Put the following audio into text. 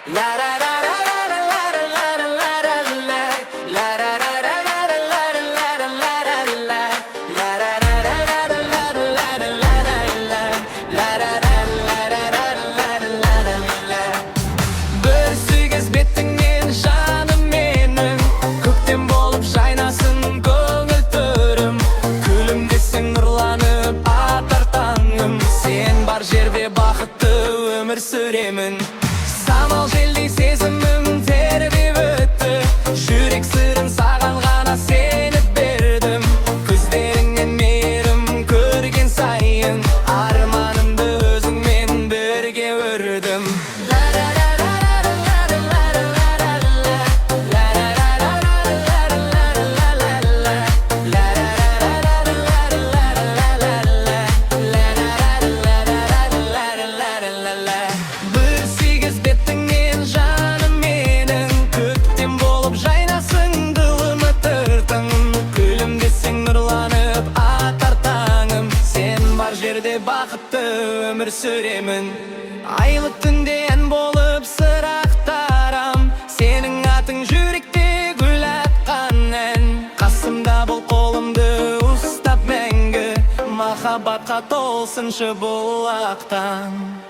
Bir suygiz betingden жаным менің, көктем болып жайнасын көңіл төрім. Күлімдесең нұрланып атар таңым, сен бар жерде бақытты өмір сүремін. Самал желдей сезімім тербеп өтті, жүрек сырын саған ғана сеніп бердім. Көздеріңнен мейірім көрген сайын, арманымды өзіңмен бірге өрдім. Bir suygiz betingden жаным менің, көктем болып жайнасын дылымы тыртың. Күлімдесең нұрланып атар таңым, сен бар жерде бақытты өмір сүремін. Айлы түнде ән болып сыр ақтарам, сенің атың жүректе гүл атқан ән. Қасымда бол, қолымды ұстап мәңгі, махаббатқа толсыншы бұл ақтан.